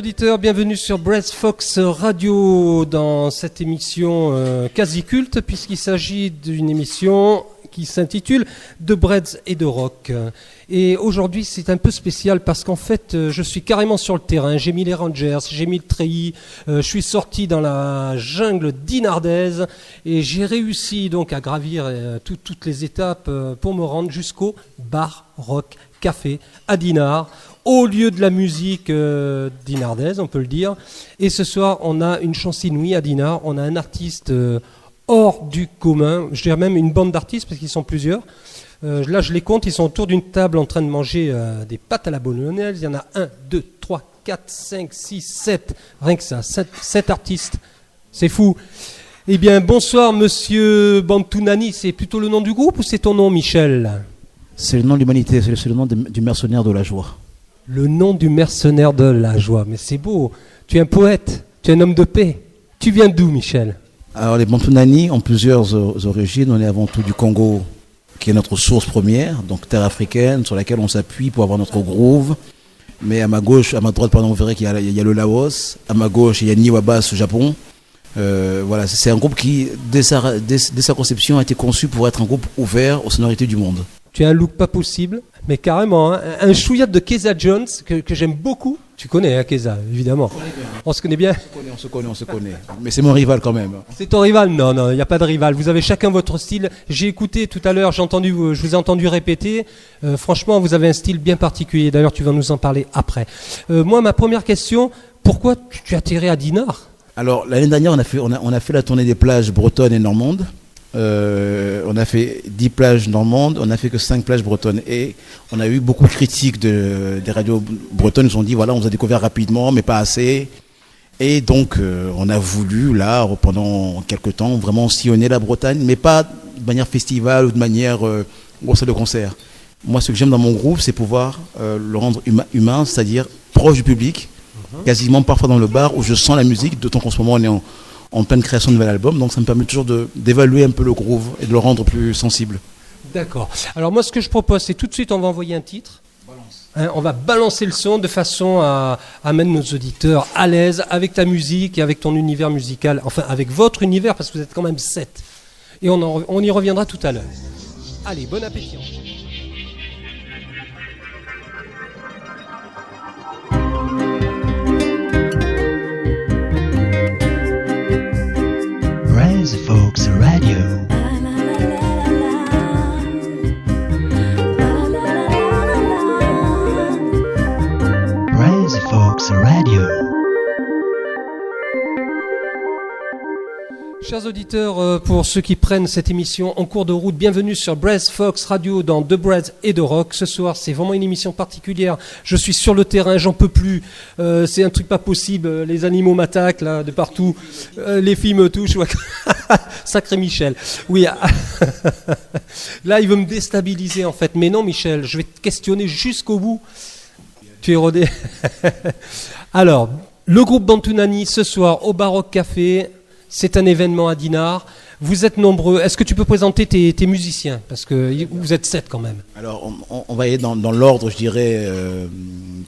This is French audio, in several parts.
auditeurs, bienvenue sur Breads Fox Radio dans cette émission quasi culte puisqu'il s'agit d'une émission qui s'intitule De Breads et de Rock. Et aujourd'hui c'est un peu spécial parce qu'en fait je suis carrément sur le terrain, j'ai mis les Rangers, j'ai mis le treillis, je suis sorti dans la jungle dinardaise et j'ai réussi donc à gravir toutes les étapes pour me rendre jusqu'au bar rock café à Dinard, au lieu de la musique dinardaise, on peut le dire. Et ce soir, on a une chance inouïe à Dinard. On a un artiste hors du commun. Je dirais même une bande d'artistes, parce qu'ils sont plusieurs. Là, je les compte. Ils sont autour d'une table en train de manger des pâtes à la bolognaise. Il y en a 1, 2, 3, 4, 5, 6, 7. Rien que ça. 7 artistes. C'est fou. Eh bien, bonsoir, monsieur Bantunani. C'est plutôt le nom du groupe ou c'est ton nom, Michel ? C'est le nom de l'humanité. C'est le nom du mercenaire de la joie. Le nom du mercenaire de la joie. Mais c'est beau. Tu es un poète. Tu es un homme de paix. Tu viens d'où, Michel ? Alors, les Bantunani ont plusieurs origines. On est avant tout du Congo, qui est notre source première, donc terre africaine, sur laquelle on s'appuie pour avoir notre groove. Mais à ma gauche, à ma droite, pardon, vous verrez qu'il y a le Laos. À ma gauche, il y a Niwabas au Japon. Voilà, c'est un groupe qui, dès sa conception, a été conçu pour être un groupe ouvert aux sonorités du monde. Tu as un look pas possible, mais carrément, hein, un chouïa de Keza Jones que j'aime beaucoup. Tu connais, hein, Keza, évidemment. On se connaît bien. On se connaît. Mais c'est mon rival quand même. C'est ton rival ? Non, il n'y a pas de rival. Vous avez chacun votre style. J'ai écouté tout à l'heure, je vous ai entendu répéter. Franchement, vous avez un style bien particulier. D'ailleurs, tu vas nous en parler après. Moi, ma première question, pourquoi tu as atterri à Dinard ? Alors, l'année dernière, on a fait la tournée des plages bretonnes et normandes. On a fait 10 plages normandes, on n'a fait que 5 plages bretonnes et on a eu beaucoup de critiques des radios bretonnes. Ils ont dit voilà, on vous a découvert rapidement mais pas assez, et donc on a voulu là pendant quelques temps vraiment sillonner la Bretagne, mais pas de manière festival ou de manière grosse salle de concert. Moi, ce que j'aime dans mon groupe, c'est pouvoir le rendre humain, c'est-à-dire proche du public, quasiment parfois dans le bar où je sens la musique, d'autant qu'en ce moment on est en pleine création de nouvel album, donc ça me permet toujours d'évaluer un peu le groove et de le rendre plus sensible. D'accord. Alors moi, ce que je propose, c'est tout de suite, on va envoyer un titre. Hein, on va balancer le son de façon à mettre nos auditeurs à l'aise avec ta musique et avec ton univers musical, enfin avec votre univers, parce que vous êtes quand même 7. Et on y reviendra tout à l'heure. Allez, bon appétit. Breads Fox Radio. Breads Fox Radio. Chers auditeurs, pour ceux qui prennent cette émission en cours de route, bienvenue sur Breads Fox Radio dans De Breads et de Rock. Ce soir, c'est vraiment une émission particulière. Je suis sur le terrain, j'en peux plus. C'est un truc pas possible. Les animaux m'attaquent là de partout. Les filles me touchent. Sacré Michel. Oui. Là, il veut me déstabiliser en fait. Mais non, Michel, je vais te questionner jusqu'au bout. Tu es rodé. Alors, le groupe Bantunani ce soir au Baroque Café. C'est un événement à Dinard. Vous êtes nombreux. Est-ce que tu peux présenter tes musiciens ? Parce que vous êtes 7 quand même. Alors, on va aller dans l'ordre, je dirais,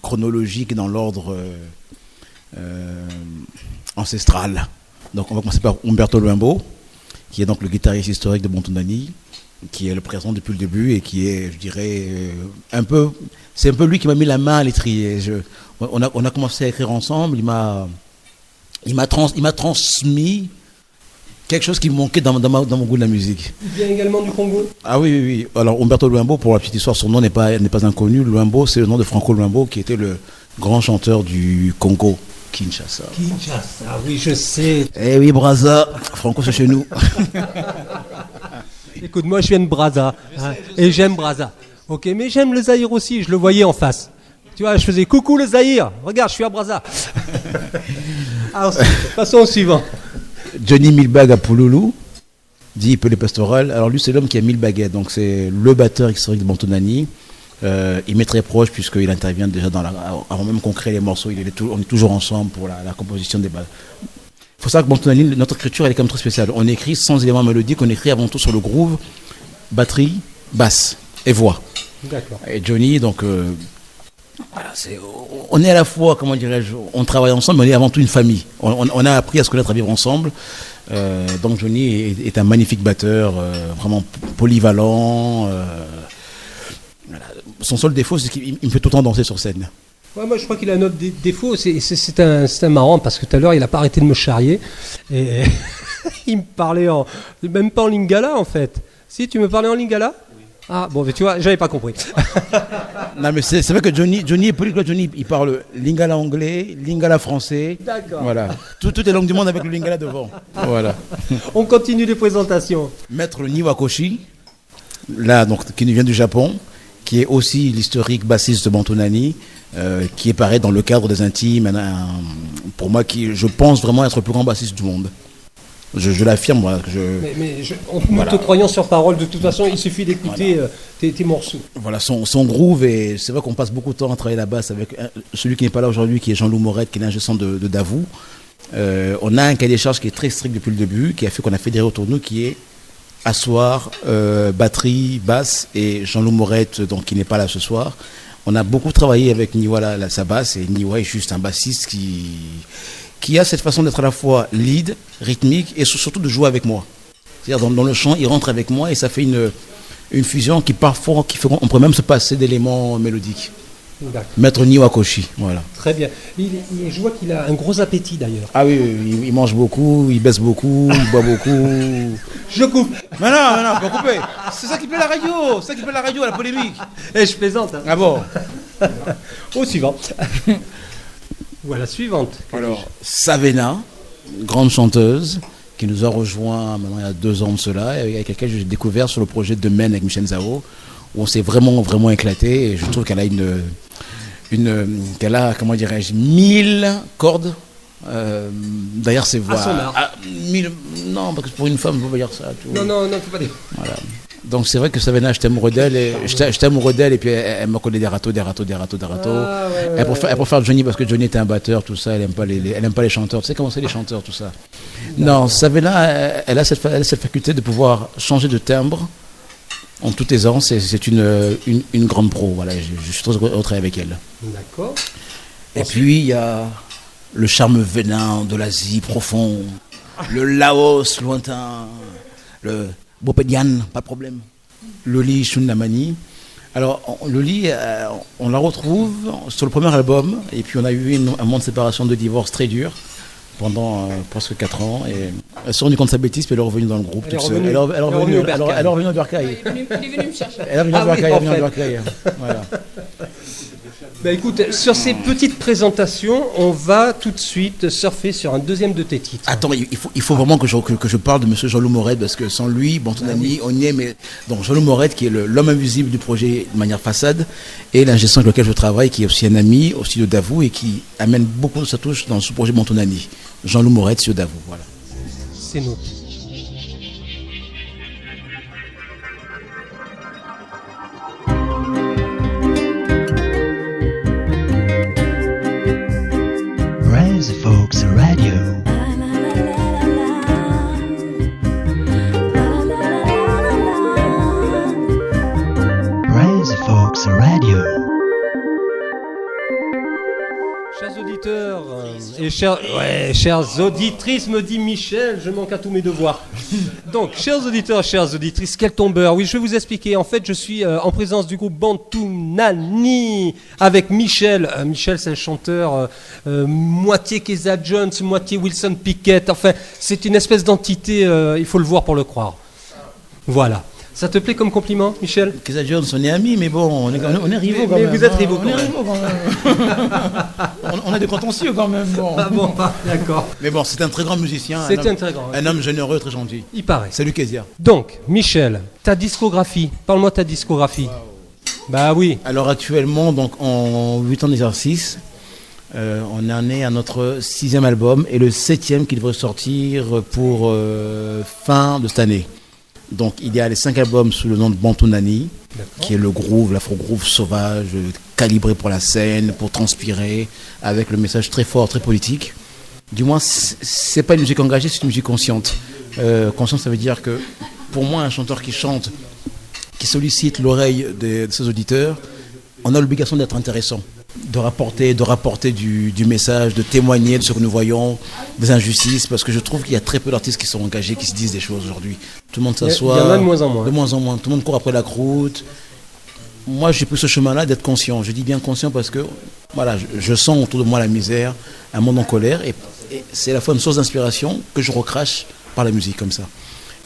chronologique et dans l'ordre ancestral. Donc, on va commencer par Umberto Luambo, qui est donc le guitariste historique de Bantunani, qui est le présent depuis le début et qui est, je dirais, c'est un peu lui qui m'a mis la main à l'étrier. On a commencé à écrire ensemble. Il m'a transmis quelque chose qui me manquait dans mon goût de la musique. Il vient également du Congo ? Ah oui. Alors, Umberto Luambo, pour la petite histoire, son nom n'est pas inconnu. Luambo, c'est le nom de Franco Luambo, qui était le grand chanteur du Congo, Kinshasa. Kinshasa, oui, je sais. Eh oui, Brazza. Franco, c'est chez nous. Écoute, moi, je viens de Brazza. Et j'aime Brazza. Ok, mais j'aime le Zaïre aussi, je le voyais en face. Tu vois, je faisais coucou le Zaïre. Regarde, je suis à Brazza. Alors, passons au suivant. Johnny Milbag à Pouloulou, dit Pelé Pastoral. Alors lui, c'est l'homme qui a 1000 baguettes. Donc c'est le batteur historique de Bantunani. Il m'est très proche puisqu'il intervient déjà avant même qu'on crée les morceaux. On est toujours ensemble pour la composition des bases. Il faut savoir que Bantunani, notre écriture, elle est quand même très spéciale. On écrit sans éléments mélodiques, on écrit avant tout sur le groove, batterie, basse et voix. D'accord. Et Johnny, donc Voilà, on est à la fois, comment dirais-je, on travaille ensemble, mais on est avant tout une famille. On a appris à se connaître, à vivre ensemble. Donc Johnny est un magnifique batteur, vraiment polyvalent. Voilà. Son seul défaut, c'est qu'il me fait tout le temps danser sur scène. Ouais, moi je crois qu'il a un autre défaut, c'est un marrant parce que tout à l'heure il n'a pas arrêté de me charrier et il me parlait même pas en lingala en fait. Si, tu me parlais en lingala? Ah bon, mais tu vois, j'avais pas compris. Non, mais c'est vrai que Johnny est polyglotte. Johnny, il parle lingala anglais, lingala français. D'accord. Voilà. Toutes les langues du monde avec le lingala devant. Voilà. On continue les présentations. Maître Niwakoshi, là, donc, qui nous vient du Japon, qui est aussi l'historique bassiste de Bantu Nani, qui est pareil dans le cadre des Intimes, pour moi, qui, je pense vraiment être le plus grand bassiste du monde. Je l'affirme, voilà. Nous te croyons sur parole, de toute façon, il suffit d'écouter tes morceaux. Voilà, son groove, et c'est vrai qu'on passe beaucoup de temps à travailler la basse avec celui qui n'est pas là aujourd'hui, qui est Jean-Loup Morette, qui est l'ingé son de Davou. On a un cahier des charges qui est très strict depuis le début, qui a fait qu'on a fédéré autour de nous, qui est asseoir, batterie, basse, et Jean-Loup Morette, donc, qui n'est pas là ce soir. On a beaucoup travaillé avec Niwa, sa basse, et Niwa est juste un bassiste qui a cette façon d'être à la fois lead, rythmique, et surtout de jouer avec moi. C'est-à-dire dans le chant, il rentre avec moi et ça fait une fusion qui parfois, on pourrait même se passer d'éléments mélodiques. D'accord. Maître Niwakoshi, voilà. Très bien. Je vois qu'il a un gros appétit d'ailleurs. Ah oui, il mange beaucoup, il baisse beaucoup, il boit beaucoup. Je coupe. Mais non, faut couper. C'est ça qui plaît la radio, la polémique. Et je plaisante. Hein. Ah bon. Au suivant. Voilà, suivante. Alors, Savena, grande chanteuse, qui nous a rejoint maintenant il y a 2 ans de cela, et avec laquelle j'ai découvert sur le projet de Men avec Michel Zao, où on s'est vraiment éclaté, et je trouve qu'elle a comment dirais-je, 1000 cordes derrière ses voix. À son 1000, non, parce que pour une femme, on peut pas dire ça. Tout. Non, faut pas dire. Voilà. Donc c'est vrai que Savena, j'étais amoureux d'elle, et puis elle m'a collé des râteaux. Ah, ouais, elle préfère Johnny parce que Johnny était un batteur, tout ça, elle aime pas les chanteurs. Tu sais comment c'est les chanteurs, tout ça. Non, Savena, elle a cette faculté de pouvoir changer de timbre en tout aisance, c'est une grande pro. Voilà, je suis très heureux de travailler avec elle. D'accord. Et puis il y a le charme vénin de l'Asie profond, le Laos lointain, le Bopedian, pas de problème. Loli Shunamani. Alors, Loli, on la retrouve sur le premier album, et puis on a eu un moment de séparation, de divorce très dur, pendant presque 4 ans, et elle s'est rendue compte de sa bêtise, puis elle est revenue dans le groupe toute seule. Elle est revenue au Bercail. Il est venu me chercher. Elle est revenue au Bercail, Voilà. Ben écoute, sur ces petites présentations, on va tout de suite surfer sur un deuxième de tes titres. Attends, il faut vraiment que je parle de Monsieur Jean-Loup Morette, parce que sans lui, Bantu Nani, on y est, mais donc Jean-Loup Morette, qui est l'homme invisible du projet de manière façade, et l'ingé son avec lequel je travaille, qui est aussi un ami, aussi de Davou, et qui amène beaucoup de sa touche dans ce projet Bantu Nani. Jean-Loup Morette sur Davou, voilà. C'est noté. Folks Radio. Rise Folks Radio. Chers auditeurs et chères auditrices, me dit Michel, je manque à tous mes devoirs. Donc, chers auditeurs, chères auditrices, quel tombeur. Oui, je vais vous expliquer. En fait, je suis en présence du groupe Bantu Nani avec Michel. Michel, c'est un chanteur moitié Keza Jones, moitié Wilson Pickett. Enfin, c'est une espèce d'entité, il faut le voir pour le croire. Voilà. Ça te plaît comme compliment, Michel? Keza Jones, on est amis, mais bon, on est rivaux quand même. Mais vous êtes rivaux quand même. On a des contentieux quand même. Bon. Ah bon, d'accord. Mais bon, c'est un très grand musicien. Un homme généreux, très gentil. Il paraît. Salut Kezia. Donc, Michel, ta discographie. Parle-moi de ta discographie. Wow. Bah oui. Alors actuellement, donc en 8 ans d'exercice, on en est à notre 6e album et le 7e qui devrait sortir pour fin de cette année. Donc il y a les 5 albums sous le nom de Bantu Nani, qui est le groove, l'afro-groove sauvage, calibré pour la scène, pour transpirer, avec le message très fort, très politique. Du moins, c'est pas une musique engagée, c'est une musique consciente. Consciente, ça veut dire que pour moi, un chanteur qui chante, qui sollicite l'oreille de ses auditeurs, on a l'obligation d'être intéressant. de rapporter du message, de témoigner de ce que nous voyons, des injustices, parce que je trouve qu'il y a très peu d'artistes qui sont engagés, qui se disent des choses aujourd'hui. Tout le monde s'assoit. Il y en a de moins en moins. De moins en moins. Tout le monde court après la croûte. Moi, j'ai pris ce chemin-là d'être conscient. Je dis bien conscient parce que voilà, je sens autour de moi la misère, un monde en colère, et c'est à la fois une source d'inspiration que je recrache par la musique comme ça.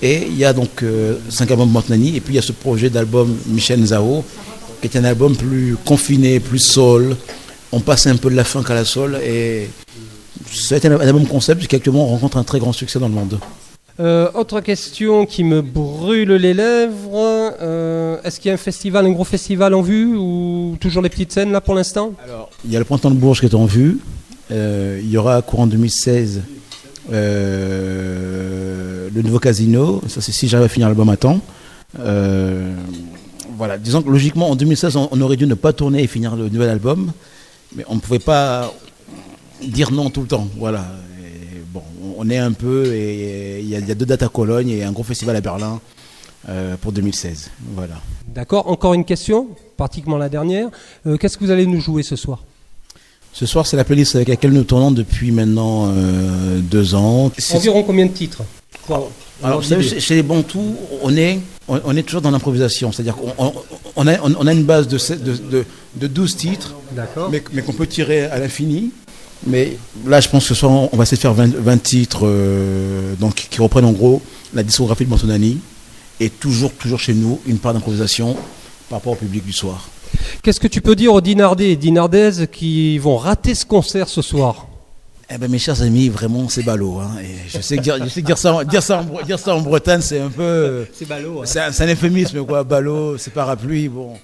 Et il y a donc 5 albums Montnani, et puis il y a ce projet d'album Michel Nzao, qui est un album plus confiné, plus soul. On passe un peu de la funk à la soul, et c'est un album concept qui actuellement rencontre un très grand succès dans le monde. Autre question qui me brûle les lèvres. Est-ce qu'il y a un gros festival en vue ou toujours les petites scènes là pour l'instant? Alors, il y a le Printemps de Bourges qui est en vue. Il y aura courant 2016 le nouveau Casino. Ça, c'est si j'arrive à finir l'album à temps. Voilà, disons que logiquement en 2016 on aurait dû ne pas tourner et finir le nouvel album, mais on ne pouvait pas dire non tout le temps. Voilà. Bon, on est un peu, et il y a 2 dates à Cologne et un gros festival à Berlin pour 2016. Voilà. D'accord, encore une question, pratiquement la dernière. Qu'est-ce que vous allez nous jouer ce soir? Ce soir, c'est la playlist avec laquelle nous tournons depuis maintenant 2 ans. Environ combien de titres? Alors, vous savez, chez les Bantous, on est toujours dans l'improvisation. C'est-à-dire qu'on a une base de 12 titres, mais qu'on peut tirer à l'infini. Mais là, je pense que ce soir, on va essayer de faire 20 titres donc, qui reprennent en gros la discographie de Montnani, et toujours chez nous, une part d'improvisation par rapport au public du soir. Qu'est-ce que tu peux dire aux Dinardais et Dinardaises qui vont rater ce concert ce soir? Eh ben, mes chers amis, vraiment, c'est ballot. Hein. Et je sais que dire ça en Bretagne, c'est un peu... C'est ballot. Hein. C'est un euphémisme, quoi. Ballot, c'est parapluie, bon...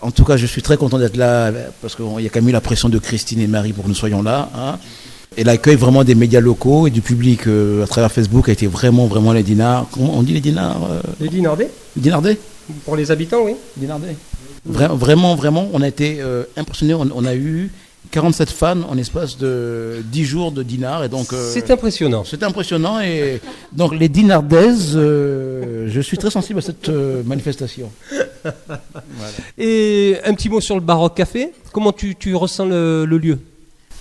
en tout cas, je suis très content d'être là parce qu'il y a quand même eu la pression de Christine et Marie pour que nous soyons là. Hein. Et l'accueil vraiment des médias locaux et du public à travers Facebook a été vraiment les dinars. Comment on dit les dinars Les Dinardais. Les Dinardais. Pour les habitants, oui. Dinardais. Vraiment, on a été impressionnés. On a eu 47 fans en espace de 10 jours de dinars. Et donc, c'est impressionnant. C'est impressionnant. Et donc, les dinardaises, je suis très sensible à cette manifestation. Voilà. Et un petit mot sur le Baroque Café. Comment tu ressens le lieu?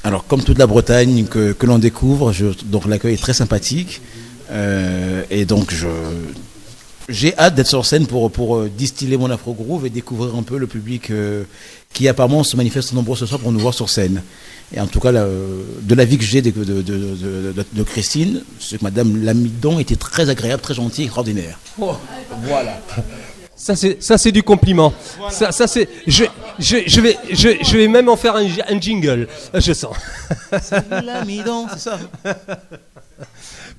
Alors, comme toute la Bretagne que l'on découvre, donc l'accueil est très sympathique. Et donc, j'ai hâte d'être sur scène pour distiller mon afro-groove et découvrir un peu le public qui apparemment se manifeste nombreux ce soir pour nous voir sur scène. Et en tout cas, de l'avis que j'ai de Christine, c'est que Madame Lamidon était très agréable, très gentille, extraordinaire. Oh. Voilà. Ça c'est du compliment. Voilà. Ça c'est. Je vais même en faire un jingle. Je sens. Salut Lamidon, c'est ça.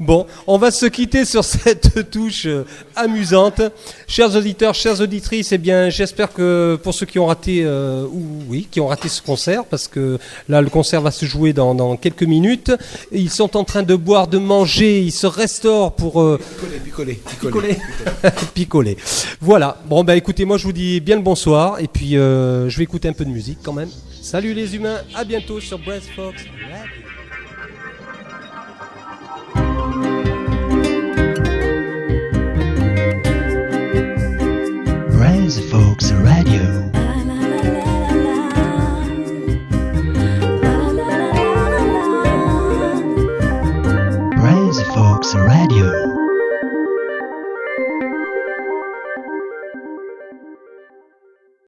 Bon, on va se quitter sur cette touche amusante. Chers auditeurs, chères auditrices, eh bien, j'espère que pour ceux qui ont raté, qui ont raté ce concert, parce que là, le concert va se jouer dans quelques minutes. Et ils sont en train de boire, de manger, ils se restaurent pour... Picoler. Voilà. Bon, bah écoutez, moi je vous dis bien le bonsoir, et puis je vais écouter un peu de musique quand même. Salut les humains, à bientôt sur Brass Fox Radio. Brass Fox Radio. Brass Fox Radio.